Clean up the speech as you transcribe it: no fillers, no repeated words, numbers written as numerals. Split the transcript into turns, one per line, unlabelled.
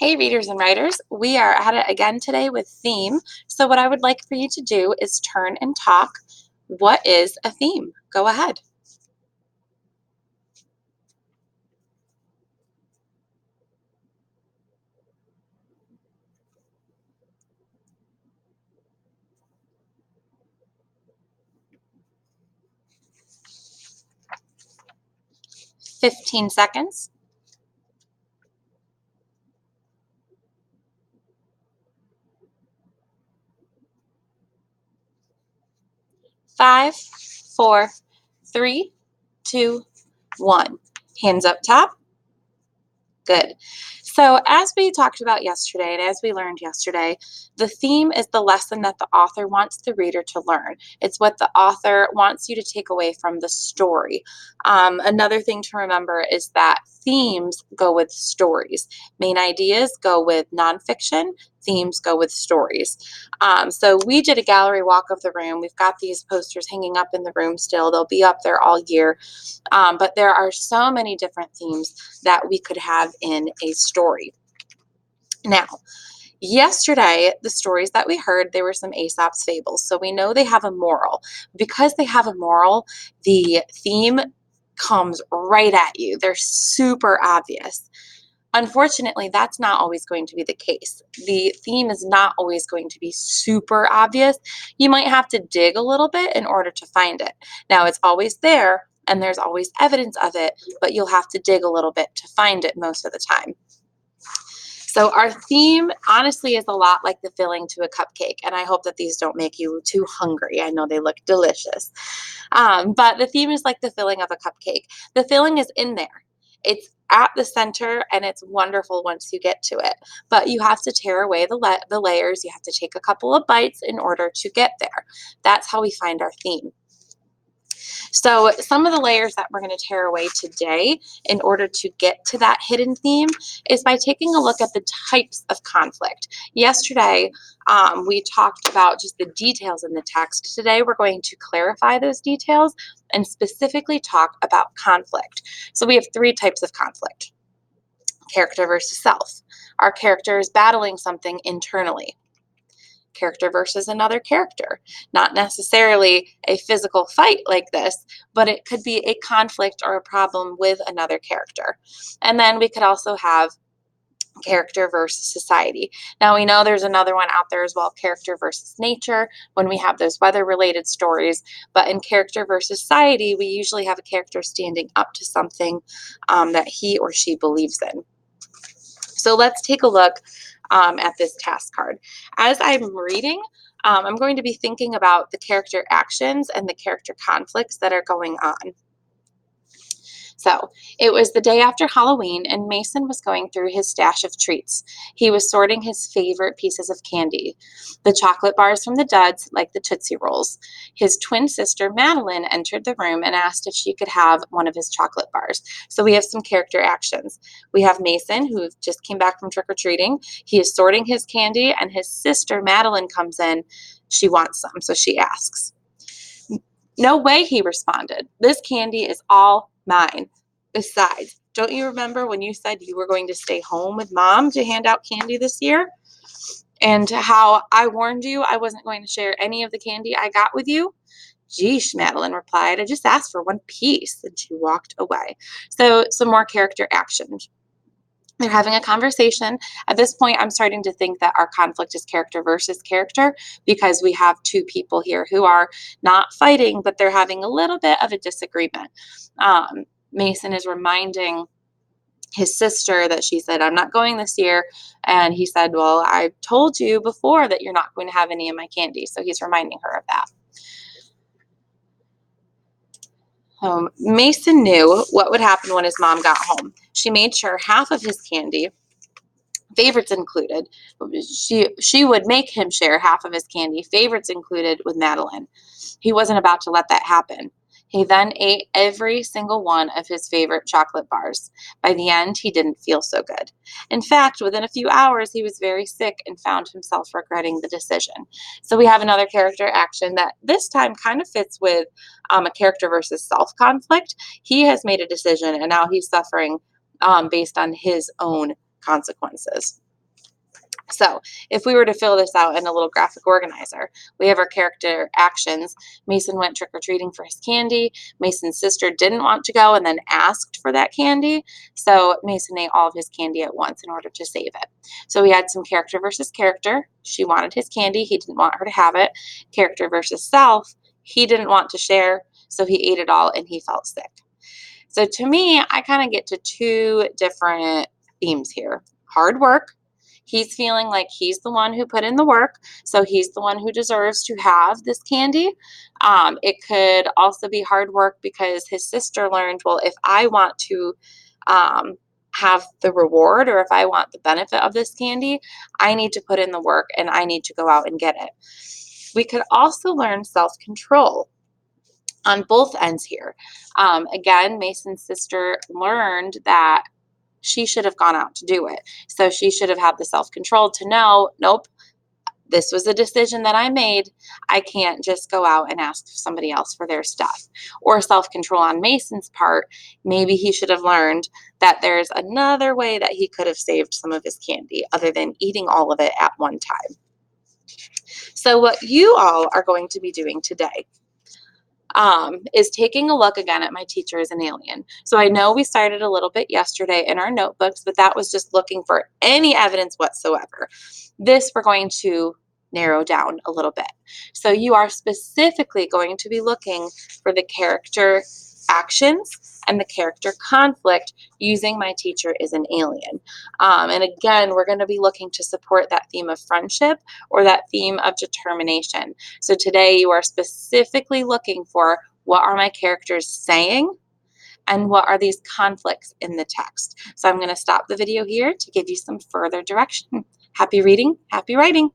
Hey, readers and writers, we are at it again today with theme. So, what I would like for you to do is turn and talk. What is a theme? Go ahead. 15 seconds. 5, 4, 3, 2, 1. Hands up top. Good. So, as we talked about yesterday, and as we learned yesterday, the theme is the lesson that the author wants the reader to learn. It's what the author wants you to take away from the story. Another thing to remember is that themes go with stories. Main ideas go with nonfiction, themes go with stories. So, we did a gallery walk of the room. We've got these posters hanging up in the room still, they'll be up there all year. But there are so many different themes that we could have in a story. Now, yesterday, the stories that we heard, there were some Aesop's fables. So we know they have a moral. Because they have a moral, the theme comes right at you. They're super obvious. Unfortunately, that's not always going to be the case. The theme is not always going to be super obvious. You might have to dig a little bit in order to find it. Now, it's always there and there's always evidence of it, but you'll have to dig a little bit to find it most of the time. So our theme honestly is a lot like the filling to a cupcake, and I hope that these don't make you too hungry. I know they look delicious. But the theme is like the filling of a cupcake. The filling is in there. It's at the center and it's wonderful once you get to it. But you have to tear away the layers. You have to take a couple of bites in order to get there. That's how we find our theme. So, some of the layers that we're going to tear away today in order to get to that hidden theme is by taking a look at the types of conflict. Yesterday, we talked about just the details in the text. Today, we're going to clarify those details and specifically talk about conflict. So, we have three types of conflict: character versus self. Our character is battling something internally. Character versus another character. Not necessarily a physical fight like this, but it could be a conflict or a problem with another character. And then we could also have character versus society. Now we know there's another one out there as well, character versus nature, when we have those weather related stories. But in character versus society, we usually have a character standing up to something that he or she believes in. So let's take a look at this task card. As I'm reading, I'm going to be thinking about the character actions and the character conflicts that are going on. So it was the day after Halloween, and Mason was going through his stash of treats. He was sorting his favorite pieces of candy, the chocolate bars from the Duds, like the Tootsie Rolls. His twin sister, Madeline, entered the room and asked if she could have one of his chocolate bars. So we have some character actions. We have Mason, who just came back from trick or treating. He is sorting his candy, and his sister, Madeline, comes in. She wants some, so she asks. No way, he responded. This candy is all mine. Besides, don't you remember when you said you were going to stay home with mom to hand out candy this year? And how I warned you I wasn't going to share any of the candy I got with you? Geesh, Madeline replied. I just asked for one piece. And she walked away. So, some more character action. They're having a conversation. At this point, I'm starting to think that our conflict is character versus character because we have two people here who are not fighting, but they're having a little bit of a disagreement. Mason is reminding his sister that she said, I'm not going this year. And he said, well, I told you before that you're not going to have any of my candy. So he's reminding her of that. Mason knew what would happen when his mom got home. She made sure half of his candy, favorites included, she would make him share half of his candy, favorites included, with Madeline. He wasn't about to let that happen. He then ate every single one of his favorite chocolate bars. By the end, he didn't feel so good. In fact, within a few hours, he was very sick and found himself regretting the decision. So we have another character action that this time kind of fits with a character versus self conflict. He has made a decision and now he's suffering based on his own consequences. So if we were to fill this out in a little graphic organizer, we have our character actions. Mason went trick-or-treating for his candy. Mason's sister didn't want to go and then asked for that candy. So Mason ate all of his candy at once in order to save it. So we had some character versus character. She wanted his candy. He didn't want her to have it. Character versus self. He didn't want to share, so he ate it all and he felt sick. So to me, I kind of get to two different themes here. Hard work. He's feeling like he's the one who put in the work, so he's the one who deserves to have this candy. It could also be hard work because his sister learned, well, if I want to have the reward or if I want the benefit of this candy, I need to put in the work and I need to go out and get it. We could also learn self-control on both ends here. Again, Mason's sister learned that she should have gone out to do it. So she should have had the self-control to know, nope, this was a decision that I made. I can't just go out and ask somebody else for their stuff. Or self-control on Mason's part. Maybe he should have learned that there's another way that he could have saved some of his candy other than eating all of it at one time. So what you all are going to be doing today is taking a look again at My Teacher is an Alien. So I know we started a little bit yesterday in our notebooks, but that was just looking for any evidence whatsoever. This we're going to narrow down a little bit. So you are specifically going to be looking for the character actions and the character conflict using My Teacher is an Alien. And again, we're going to be looking to support that theme of friendship or that theme of determination. So today you are specifically looking for what are my characters saying and what are these conflicts in the text. So I'm going to stop the video here to give you some further direction. Happy reading, happy writing.